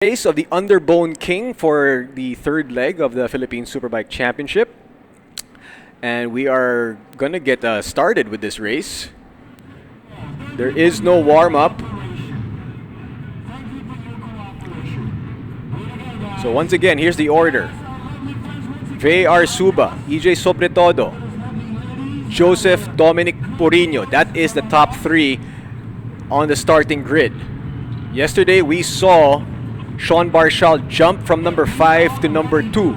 Race of the Underbone King for the third leg of the Philippine Superbike Championship. And we are going to get started with this race. There is no warm-up. So once again, here's the order. V.R. Suba, EJ Sobretodo, Joseph Dominic Porino. That is the top three on the starting grid. Yesterday we saw Sean Barshal jump from number 5 to number 2.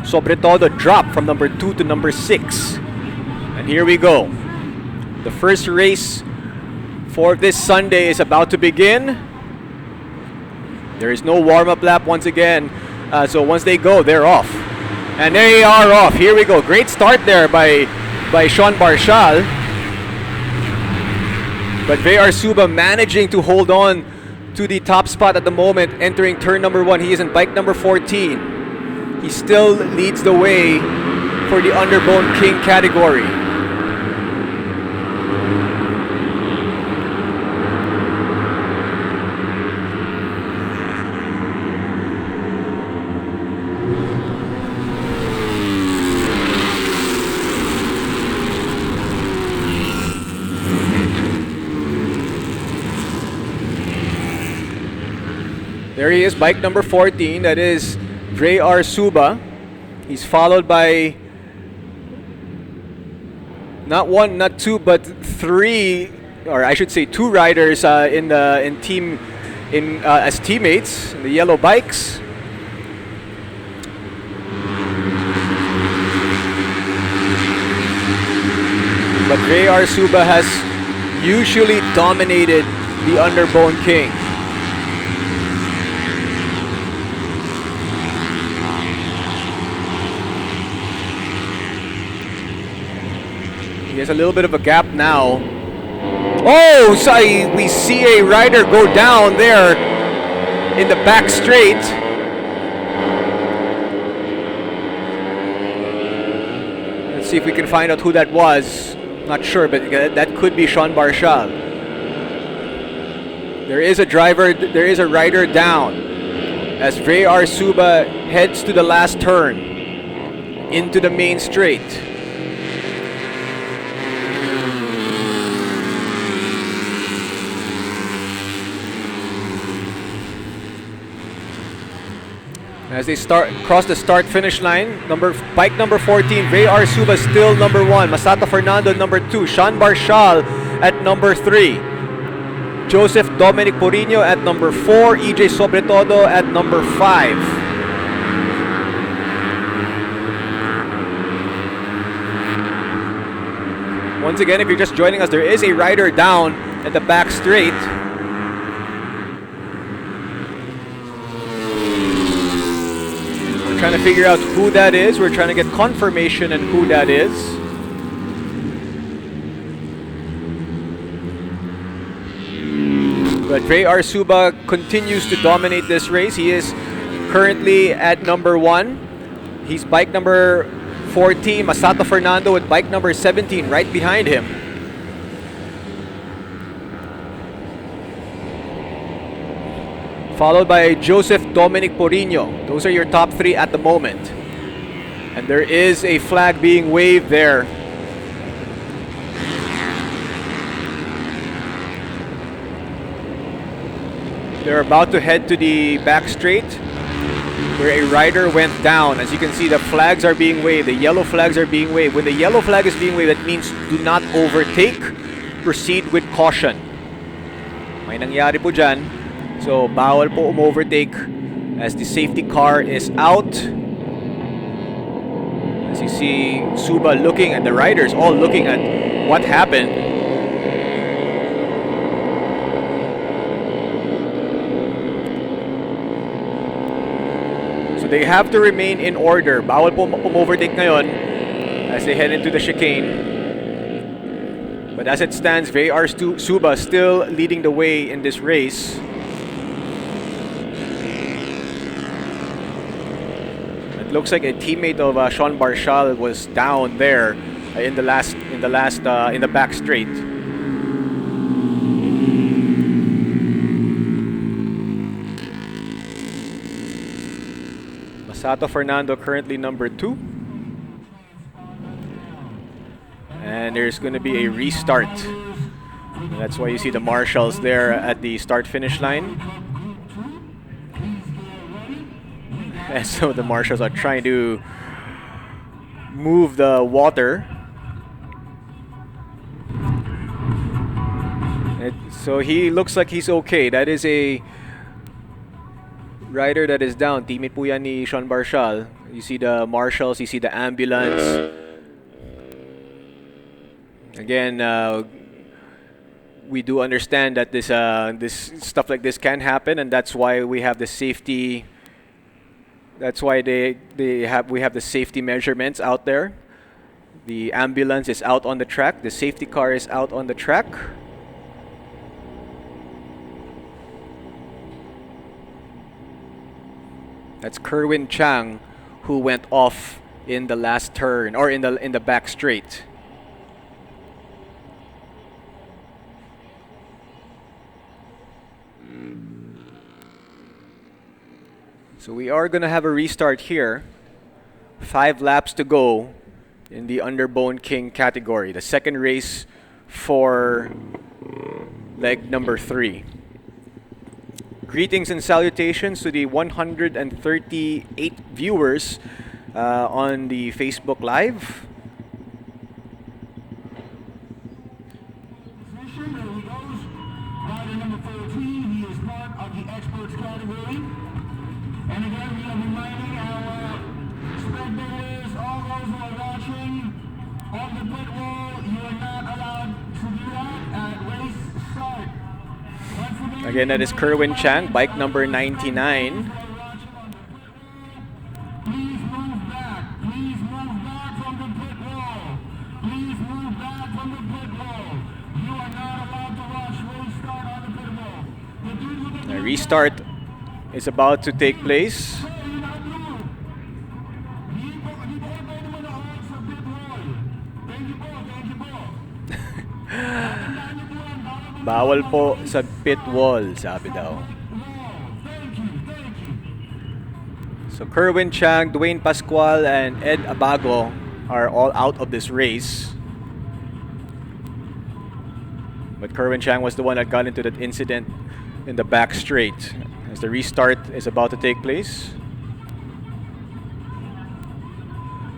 Sobretodo drop from number 2 to number 6. And here we go. The first race for this Sunday is about to begin. There is no warm-up lap once again. So once they go, they're off. And they are off. Here we go. Great start there by Sean Barshal. But V.R. Suba managing to hold on to the top spot at the moment, entering turn number 1. He is in bike number 14. He still leads the way for the Underbone King category. There he is, bike number 14. That is V.R. Suba. He's followed by not one, not two, but three, or I should say two riders as teammates in the yellow bikes. But V.R. Suba has usually dominated the Underbone King. He has a little bit of a gap now. Oh, so we see a rider go down there in the back straight. Let's see if we can find out who that was. Not sure, but that could be Sean Barshal. There is a rider down as V.R. Suba heads to the last turn into the main straight. As they cross the start-finish line, bike number 14, V.R. Suba still number 1, Masato Fernando number 2, Sean Barshal at number 3, Joseph Dominic Porino at number 4, EJ Sobretodo at number 5. Once again, if you're just joining us, there is a rider down at the back straight. Trying to figure out who that is. We're trying to get confirmation on who that is. But V.R. Suba continues to dominate this race. He is currently at number 1. He's bike number 14, Masato Fernando with bike number 17 right behind him. Followed by Joseph Dominic Porino. Those are your top 3 at the moment. And there is a flag being waved there. They're about to head to the back straight where a rider went down. As you can see, the flags are being waved. The yellow flags are being waved. When the yellow flag is being waved, that means do not overtake. Proceed with caution. May nangyari po dyan. So, bawal po overtake as the safety car is out. As you see, Suba looking at the riders, all looking at what happened. So they have to remain in order. Bawal po overtake ngayon as they head into the chicane. But as it stands, V.R. Suba still leading the way in this race. Looks like a teammate of Sean Barshal was down there in the back straight. Sato Fernando currently number 2. And there's going to be a restart. That's why you see the marshals there at the start-finish line. And so the marshals are trying to move the water. So he looks like he's okay. That is a rider that is down. Teammate po yan ni Sean Barshal. You see the marshals, you see the ambulance. Again, we do understand that this stuff like this can happen, and that's why we have the safety. That's why we have the safety measurements out there. The ambulance is out on the track. The safety car is out on the track. That's Kerwin Chang, who went off in the last turn or in the back straight. So we are going to have a restart here. 5 laps to go in the Underbone King category. The second race for leg number 3. Greetings and salutations to the 138 viewers on the Facebook Live. Rider number 14, he is part of the experts category. And again, we are reminding our spectators, all those who are watching, on the pit wall, you are not allowed to do that at race start. Again, that is Kerwin Chang, bike number 99. Please move back. Please move back from the pit wall. Please move back from the pit wall. You are not allowed to watch race start on the pit wall. The restart is about to take place. Bawal po sa pit wall, sabi daw. So Kerwin Chang, Dwayne Pascual, and Ed Abago are all out of this race. But Kerwin Chang was the one that got into that incident in the back straight as the restart is about to take place.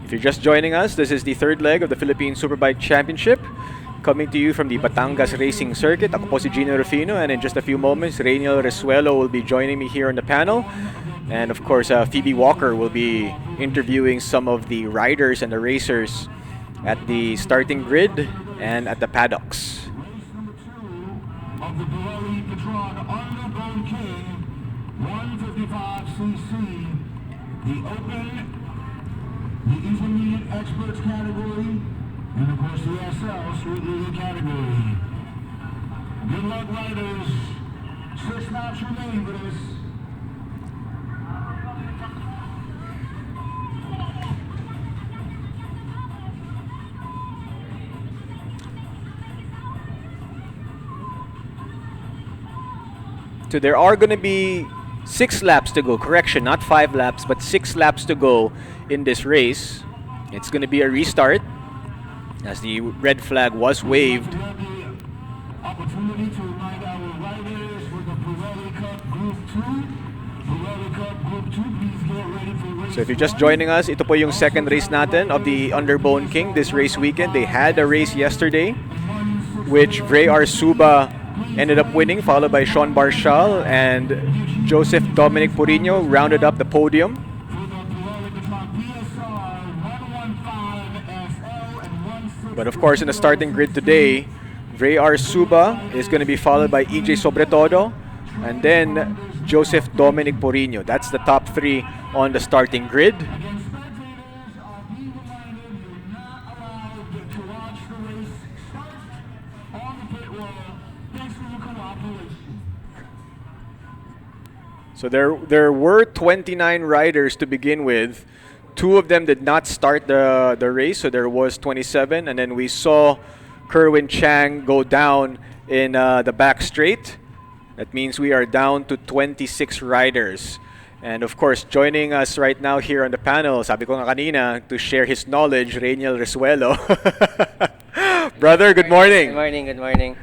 If you're just joining us, this is the third leg of the Philippine Superbike Championship. Coming to you from the Batangas Racing Circuit. Ako po si Gino Rufino, and in just a few moments, Rainiel Resuelo will be joining me here on the panel. And of course, Phoebe Walker will be interviewing some of the riders and the racers at the starting grid and at the paddocks. Race number 2 of the Pirelli Patron Underbone King 155cc, the Open, the Intermediate Experts category, and of course the SL Street Legal category. Good luck, riders. 6 laps remain for this. So there are going to be 6 laps to go. Correction, not 5 laps, but 6 laps to go in this race. It's going to be a restart as the red flag was waved. Opportunity to remind our riders with the Pirelli Cup Group 2. Pirelli Cup Group 2, please get ready for race. So if you're just joining us, ito po yung second race natin of the Underbone King this race weekend. They had a race yesterday, which Vray Arsuba ended up winning, followed by Sean Barshal, and Joseph Dominic Purino rounded up the podium. But of course, in the starting grid today, Vray Arsuba is going to be followed by EJ Sobretodo, and then Joseph Dominic Purino. That's the top 3 on the starting grid. So there were 29 riders to begin with. 2 of them did not start the race, so there was 27. And then we saw Kerwin Chang go down in the back straight. That means we are down to 26 riders. And of course, joining us right now here on the panel, sabi ko nga kanina, to share his knowledge, Rainiel Resuelo. Brother, good morning. Good morning, good morning.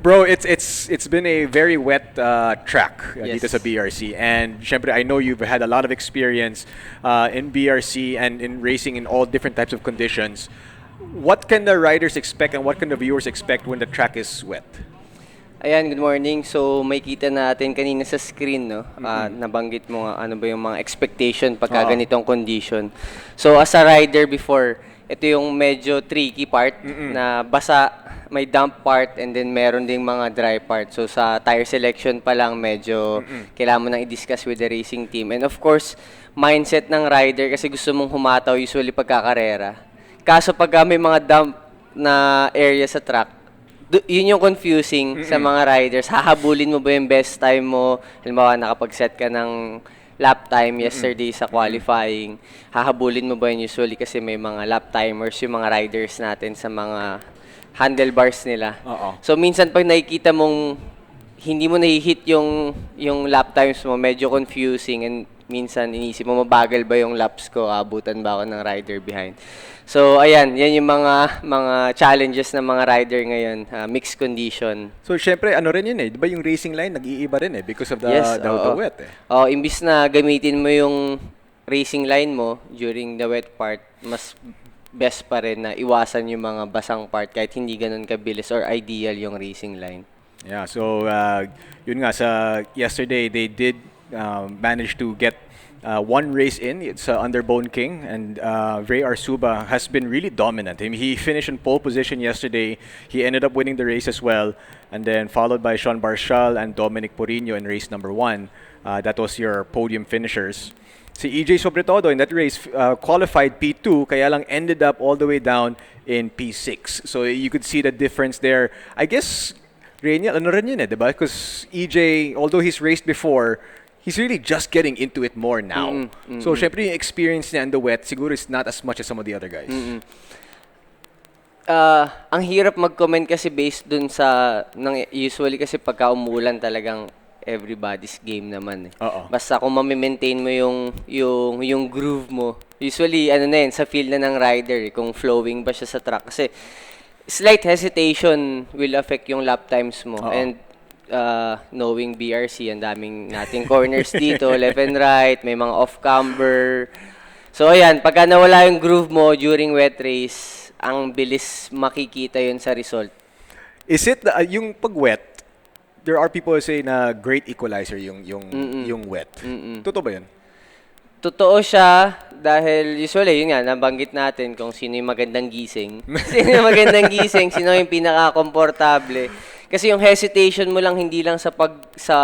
Bro, it's been a very wet track Yes. dito sa BRC, and syempre I know you've had a lot of experience in BRC and in racing in all different types of conditions. What can the riders expect and what can the viewers expect when the track is wet? Ayan, good morning. So, may kita natin kanina sa screen, no? Nabanggit mo nga, ano ba yung mga expectation pagka Oo. ganitong condition. So, as a rider before, ito yung medyo tricky part na basa, may damp part, and then meron ding mga dry part. So, sa tire selection pa lang, medyo kailangan mo nang i-discuss with the racing team. And of course, mindset ng rider kasi gusto mong humataw usually pagkakarera. Kaso pagka may mga damp na area sa track, yun yung confusing sa mga riders. Hahabulin mo ba yung best time mo? Halimbawa, nakapag-set ka ng lap time yesterday sa qualifying. Hahabulin mo ba yun usually kasi may mga lap timers yung mga riders natin sa mga handlebars nila. Oo. So, minsan pag nakikita mong hindi mo na-hit yung lap times mo, medyo confusing, and minsan inisip mo, mabagal ba yung laps ko, abutan ba ako ng rider behind. So, ayan, yan yung mga challenges ng mga rider ngayon, mixed condition. So syempre ano rin yun eh, 'di ba yung racing line nag-iiba rin eh because of the the oo. wet eh. Oh, imbis na gamitin mo yung racing line mo during the wet part, mas best pa rin na iwasan yung mga basang part kahit hindi ganun kabilis or ideal yung racing line. Yeah, so yun nga sa yesterday they did manage to get one race in. It's Underbone King, and Ray Arsuba has been really dominant. I mean, he finished in pole position yesterday. He ended up winning the race as well, and then followed by Sean Barshal and Dominic Porino in race number 1. That was your podium finishers. Si EJ Sobretodo in that race qualified P2, kaya lang ended up all the way down in P6. So you could see the difference there. I guess Rainiel, ano rin yun eh, diba? Because EJ, although he's raced before, he's really just getting into it more now. So, syempre yung experience niya in the wet, siguro is not as much as some of the other guys. Ang hirap mag-comment kasi based dun sa, usually kasi pagka umulan talagang everybody's game naman eh. Oo. Basta kung ma-maintain mo yung groove mo, usually ano na yun, sa feel na ng rider eh, kung flowing ba siya sa track. Kasi slight hesitation will affect yung lap times mo. Oo. And knowing BRC, ang daming nating corners dito, left and right, may mga off-camber. So, ayan, pagka nawala yung groove mo during wet race, ang bilis makikita yun sa result. Is it, yung pag-wet, there are people who say na great equalizer yung wet. Totoo ba yun? Totoo siya dahil usually, yun nga, nabanggit natin kung sino yung magandang gising. Sino yung magandang gising, sino yung pinaka-komportable. Kasi yung hesitation mo lang hindi lang sa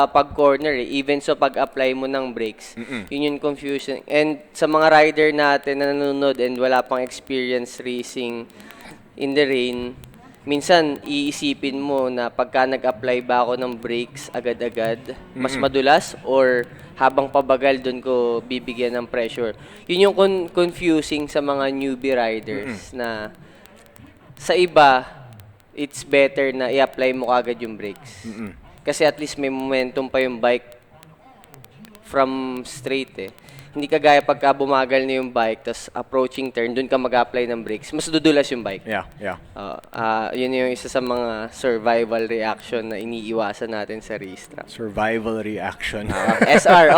pag-corner eh, even sa pag-apply mo ng brakes. Yun yung confusion. And sa mga rider natin na nanonood and wala pang experience racing in the rain, minsan iisipin mo na pagka nag-apply ba ako ng brakes agad-agad, mas madulas or habang pabagal doon ko bibigyan ng pressure. Yun yung confusing sa mga newbie riders na sa iba, it's better na i-apply mo agad yung brakes. Kasi at least may momentum pa yung bike from straight eh. Hindi kagaya pagka bumagal na yung bike, tapos approaching turn, dun ka mag-apply ng brakes. Mas dudulas yung bike. Yeah. Yun yung isa sa mga survival reaction na iniiwasan natin sa racetrack. Survival reaction. SR.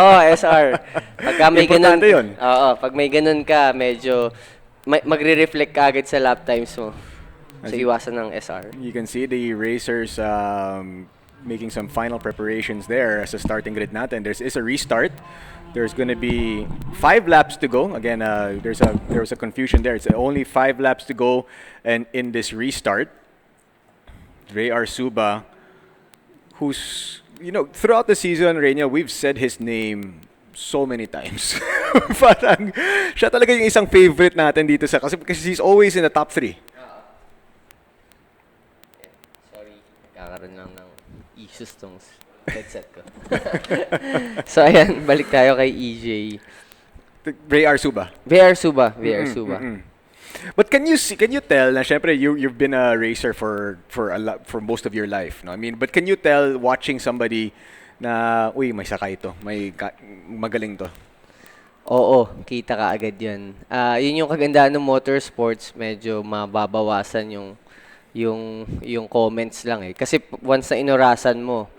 Pagka may ganun, Importante yun. pag may ganun ka, medyo magre-reflect ka agad sa lap times mo. So, iwasan ng SR. You can see the racers making some final preparations there as a starting grid natin. There is a restart. There's going to be 5 laps to go. Again, there was a confusion there. It's only 5 laps to go, and in this restart, Ray Arsuba, who's throughout the season, Rainiel, we've said his name so many times. Parang siya talaga yung isang favorite natin dito kasi he's always in the top 3. Sorry, kakaroon lang ng issues tong headset ko. So, ayan, balik tayo kay EJ. Ray Arsuba. But can you tell na syempre you've been a racer for most of your life, no? I mean, but can you tell watching somebody na, uy, may saka ito, magaling to. Oo, kita ka agad yun. Yun yung kagandahan ng motorsports, medyo mababawasan yung comments lang eh. Kasi once na inorasan mo,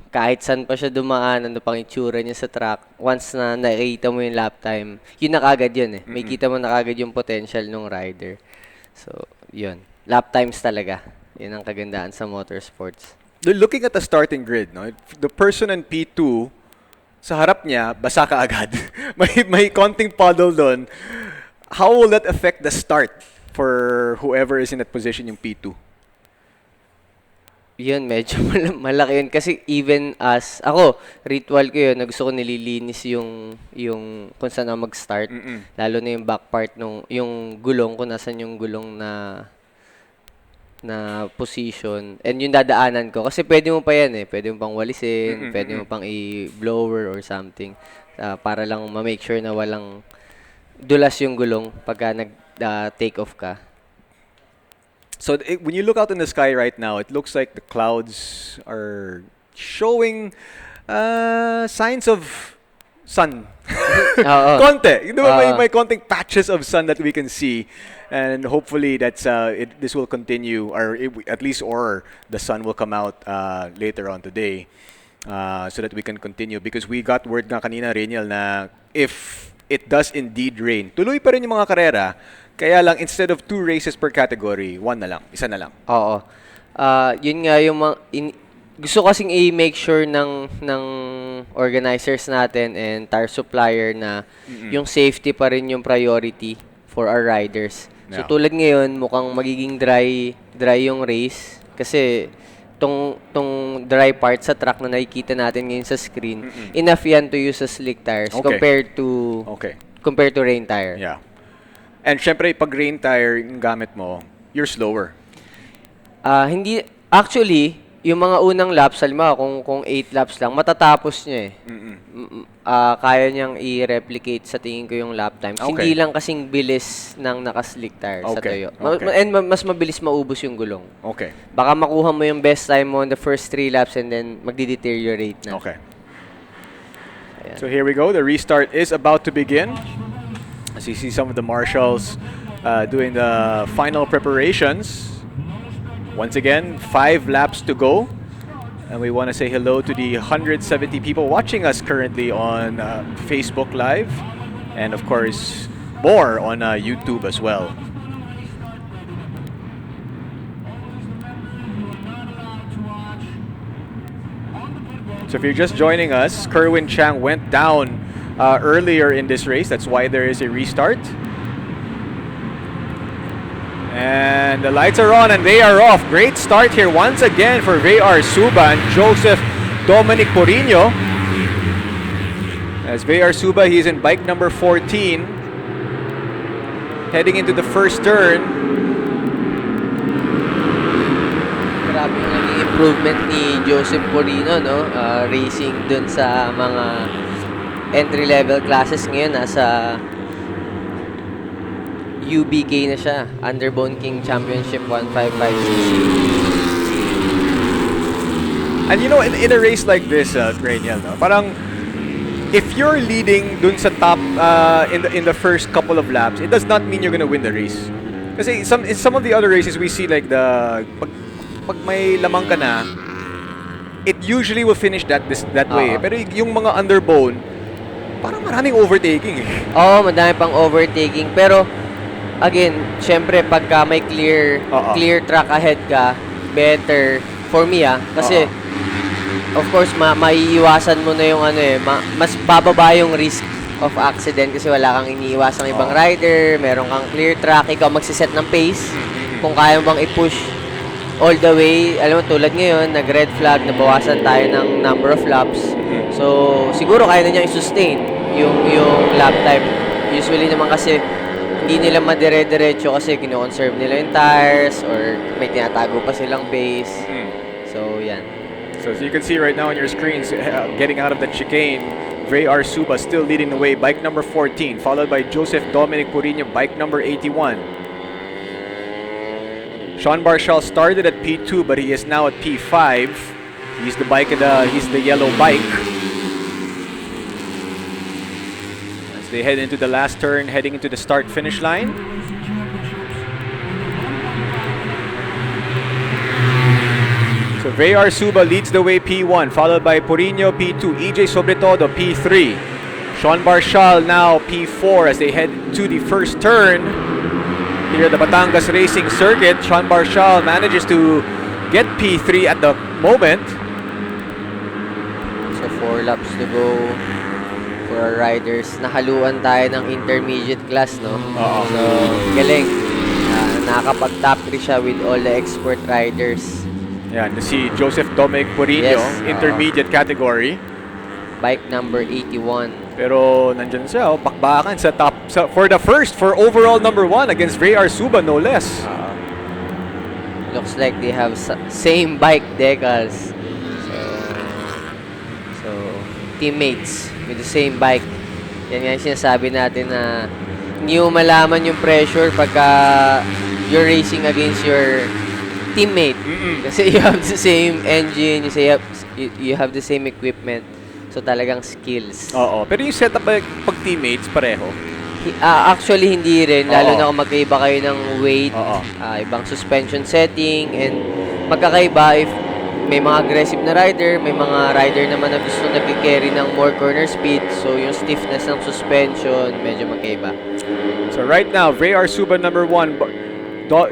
kahit saan pa siya dumaan, ano pang itsura niya sa track, once na nakita mo yung lap time, yun na kagad yun eh. May kita mo na kagad yung potential ng rider. So, yun. Lap times talaga. Yun ang kagandahan sa motorsports. Looking at the starting grid, no, the person in P2, sa harap niya, basa ka agad. may konting puddle doon. How will that affect the start for whoever is in that position yung P2? Yun, medyo malaki yun. Kasi even as, ako, ritual ko yun, na gusto ko nililinis yung kung saan ako mag-start. Lalo na yung back part, yung gulong, kung nasan yung gulong na position. And yung dadaanan ko. Kasi pwede mo pa yan eh. Pwede mo pang walisin, pwede mo pang i-blower or something. Para lang ma-make sure na walang dulas yung gulong pagka nag-take off ka. So when you look out in the sky right now, it looks like the clouds are showing signs of sun. Konti. Di ba may konting patches of sun that we can see. And hopefully this will continue, or at least the sun will come out later on today so that we can continue. Because we got word nga kanina, Reniel, na if it does indeed rain, tuloy pa rin yung mga karera. Kaya lang, instead of 2 races per category, 1 na lang, isa na lang. Oo. Yun nga yung gusto kasing i-make sure ng organizers natin and tire supplier na yung safety pa rin yung priority for our riders. So tulad ngayon, mukhang magiging dry yung race kasi tong dry part sa track na nakikita natin ngayon sa screen, enough yan to use as slick tires compared to rain tire. Yeah. And syempre, pag rain tire yung gamit mo, you're slower. Hindi, actually, yung mga unang laps, halimbawa kung 8 laps lang, matatapos niya eh. Kaya niyang i-replicate sa tingin ko yung lap times. Hindi lang kasing bilis ng naka-slick tire sa Toyo. And mas mabilis maubos yung gulong. Okay. Baka makuha mo yung best time mo in the first 3 laps and then magdi-deteriorate na. Okay. Ayan. So here we go. The restart is about to begin. As you see some of the marshals doing the final preparations. Once again, 5 laps to go. And we want to say hello to the 170 people watching us currently on Facebook Live. And of course, more on YouTube as well. So if you're just joining us, Kerwin Chang went down earlier in this race. That's why there is a restart. And the lights are on and they are off. Great start here once again for VR Suba and Joseph Dominic Porino. As VR Suba, he's in bike number 14. Heading into the first turn. Grabe yung naging improvement ni Joseph Porino, no? Racing dun sa mga entry-level classes ngayon. Nasa UBK na siya. Underbone King Championship 155cc. And you know, in a race like this, Rainiel, no? Parang if you're leading dun sa top in the first couple of laps, it does not mean you're gonna win the race. Kasi in some of the other races, we see like pag may lamang ka na, it usually will finish that way. Pero yung mga underbone, parang maraming overtaking eh. Oo, madami pang overtaking. Pero again, syempre pagka may clear track ahead ka, better for me kasi of course maiiwasan mo na yung mas bababa yung risk of accident kasi wala kang iniiwasang ibang rider, meron kang clear track, ikaw magsiset ng pace kung kaya mo bang i-push all the way. Alam mo, tulad ngayon, nag-red flag, nabawasan tayo ng number of laps. So, siguro kaya na niyang i-sustain yung lap time. Usually naman kasi hindi nila madire-diretso kasi kino-conserve nila yung tires or may tinatago pa silang base. So, yan. So, as you can see right now on your screens, getting out of the chicane, VR Suba still leading the way, bike number 14, followed by Joseph Dominic Porino, bike number 81. Sean Barshall started at P2, but he is now at P5. He's the bike and he's the yellow bike. As they head into the last turn, heading into the start-finish line. So Veyar Suba leads the way P1, followed by Porino P2, EJ Sobretodo P3. Sean Barshal now P4 as they head to the first turn. Here at the Batangas Racing Circuit, Sean Barshal manages to get P3 at the moment. So 4 laps to go for our riders. Nahaluan tayo ng intermediate class, no? Oo. So, galing. Nakakapag-top 3 siya with all the expert riders. Yan, si Joseph Dominic Porino, Yes, intermediate category. Bike number 81. Pero nandyan siya, pakbakan sa top, for overall number 1 against Veyar Suba, no less. Looks like they have same bike decals. So, teammates with the same bike. Yan nga yung sinasabi natin na hindi mo malaman yung pressure pagka you're racing against your teammate. Kasi you have the same engine, you have the same equipment. So talagang skills. Oo, pero yung setup pag teammates, pareho. Actually, hindi rin. Lalo Oo. na kung magkaiba kayo ng weight, Oo. ibang suspension setting, and magkakaiba if may mga aggressive na rider, may mga rider naman na gusto nag-carry ng more corner speed. So yung stiffness ng suspension, medyo magkaiba. So right now, Veyar Suba number 1,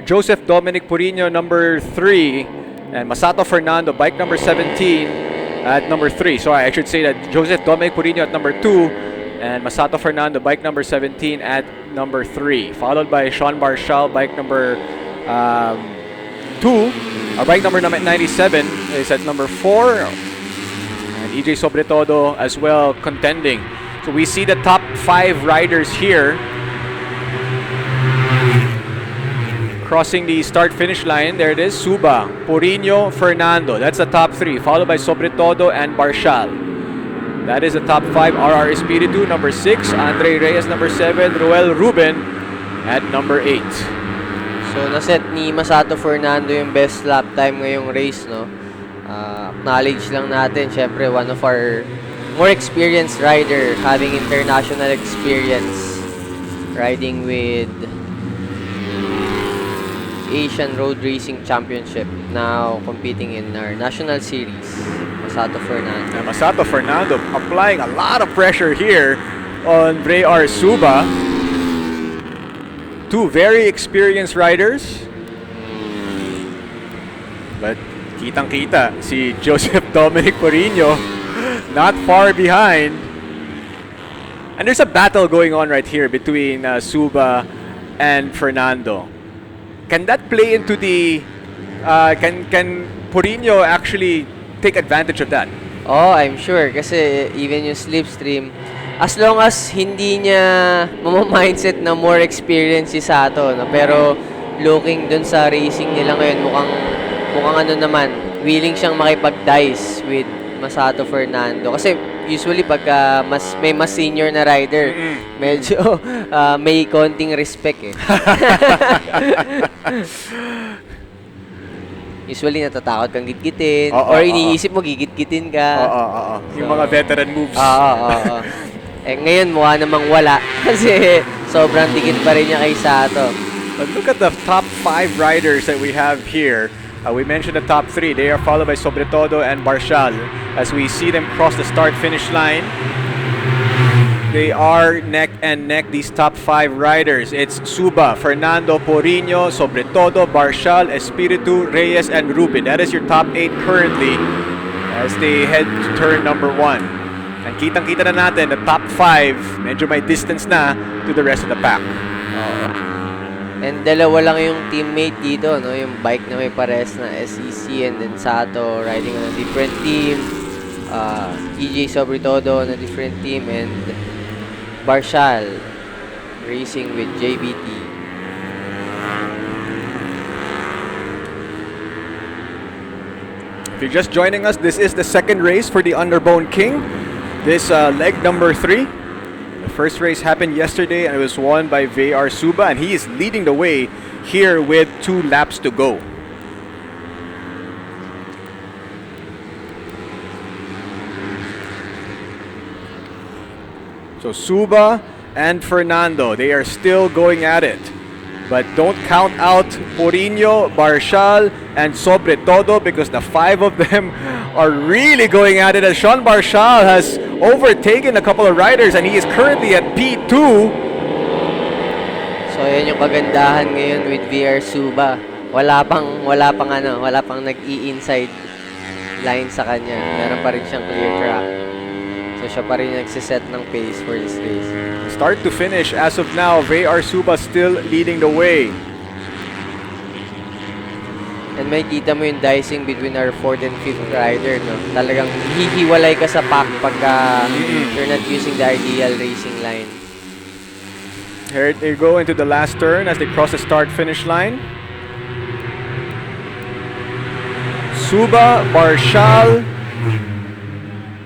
Joseph Dominic Porino number 3, and Masato Fernando, bike number 17 at number 3. So I should say that Joseph Dominic Porino at number 2 and Masato Fernando, bike number 17 at number 3. Followed by Sean Barshal, bike number 2. Our bike number 97 is at number 4. And EJ Sobretodo as well contending. So we see the top 5 riders here crossing the start-finish line. There it is, Suba, Porino, Fernando. That's the top 3, followed by Sobretodo and Barshal. That is the top 5. RR Espiritu, number 6. Andre Reyes, number 7. Ruel Ruben at number 8. So, naset ni Masato Fernando yung best lap time ngayong race, no? Acknowledge lang natin, syempre, one of our more experienced rider, having international experience, riding with Asian Road Racing Championship, now competing in our national series. Masato Fernando. And Masato Fernando applying a lot of pressure here on Veyar Suba. 2 very experienced riders. But kitang-kita si Joseph Dominic Porino not far behind. And there's a battle going on right here between Suba and Fernando. Can that play into the can Porino actually take advantage of that? Oh, I'm sure. Kasi even yung slipstream, as long as hindi niya mindset na more experience si Sato, no? Pero looking dun sa racing nila ngayon, mukhang ano naman, willing siyang makipag-dice with Masato Fernando. Kasi usually pagka may mas senior na rider, medyo may konting respect eh. Usually natatakot kang gitgitin or iniisip mo gigitgitin ka. Yung mga veteran moves. Eh ngayon mukha namang wala kasi sobrang dikit pa rin niya kay Sato. But look at the top 5 riders that we have here. We mentioned the top 3. They are followed by Sobretodo and Barshal. As we see them cross the start-finish line, they are neck and neck, these top 5 riders. It's Suba, Fernando, Porino, Sobretodo, Barshal, Espiritu, Reyes, and Ruben. That is your top 8 currently as they head to turn number 1. And kitang-kita na natin, the top 5, medyo may distance na to the rest of the pack. And dalawa lang yung teammate dito, no? Yung bike na may pares na SEC, and then Sato riding on a different team. EJ Sobretodo on a different team, and Barshal racing with JBT. If you're just joining us, this is the second race for the Underbone King. This leg number 3. The first race happened yesterday and it was won by Veyar Suba, and he is leading the way here with 2 laps to go. So Suba and Fernando, they are still going at it. But don't count out Porino, Barshal, and Sobre Todo because the 5 of them are really going at it as Sean Barshal has overtaken a couple of riders and he is currently at P2. So yan yung kagandahan ngayon with VR Suba. Wala pang nag-i-inside line sa kanya. Meron pa rin siyang clear track. So siya pa rin nagsiset ng pace for this race. Start to finish as of now, VR Suba still leading the way. And may kita mo yung dicing between our 4th and 5th rider, no? Talagang hihiwalay ka sa pack pagka you're not using the ideal racing line. Here they go into the last turn as they cross the start-finish line. Suba, Barshal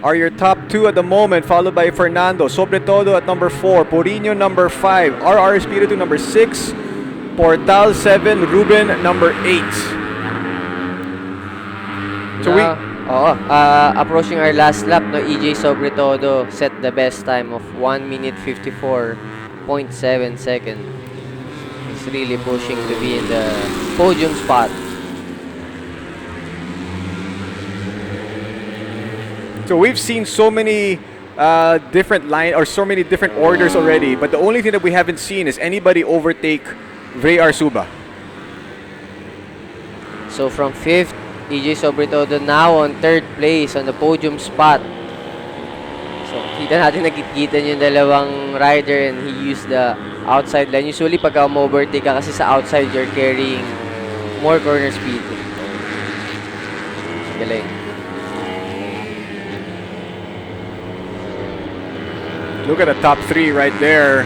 are your top 2 at the moment, followed by Fernando. Sobre Todo at number 4, Porino number 5, RR Espiritu number 6, Portal 7, Ruben number 8. So approaching our last lap, no, EJ Sobre Todo set the best time of 1 minute 54.7 seconds. He's really pushing to be in the podium spot. So we've seen so many different so many different orders already, but the only thing that we haven't seen is anybody overtake VR Suba. So from 5th, EJ Sobre Todo now on 3rd place on the podium spot. So kita natin nakikita yung dalawang rider and he used the outside line. Usually pagka overtake ka kasi sa outside you're carrying more corner speed. Galing. Look at the top 3 right there.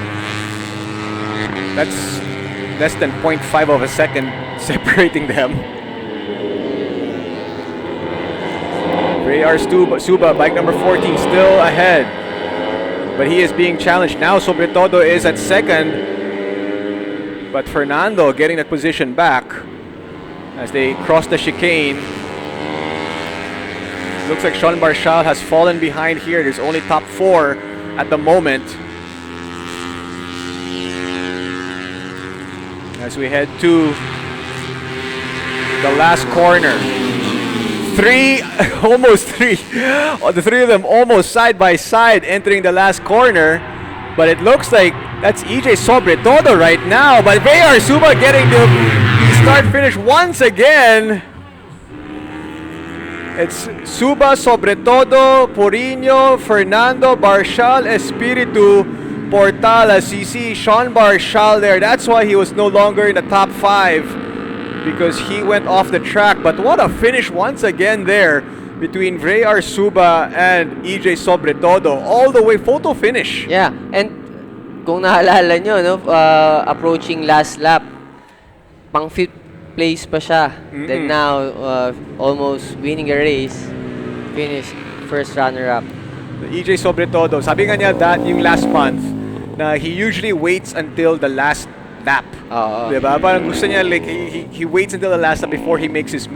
That's less than 0.5 of a second separating them. VR Suba, bike number 14, still ahead. But he is being challenged. Now Sobre Todo is at 2nd. But Fernando getting that position back as they cross the chicane. Looks like Sean Barshal has fallen behind here. There's only top 4 at the moment. As we head to the last corner. 3, almost 3. Oh, the 3 of them almost side by side entering the last corner. But it looks like that's EJ Sobre Todo right now. But VR Suba getting the start finish once again. It's Suba, Sobre Todo, Porino, Fernando, Barshal, Espiritu, Portal, CC, Sean Barshal there. That's why he was no longer in the top 5 because he went off the track. But what a finish once again there between VR Suba and EJ Sobre Todo. All the way photo finish. Yeah, and kung naalala nyo, no, approaching last lap, pang 5th place pa siya. Then now, almost winning a race, finished first runner-up. EJ Sobre Todo, sabi nga niya that yung last month, na he usually waits until the last lap. Diba? Parang gusto niya, like, he waits until the last lap before he makes his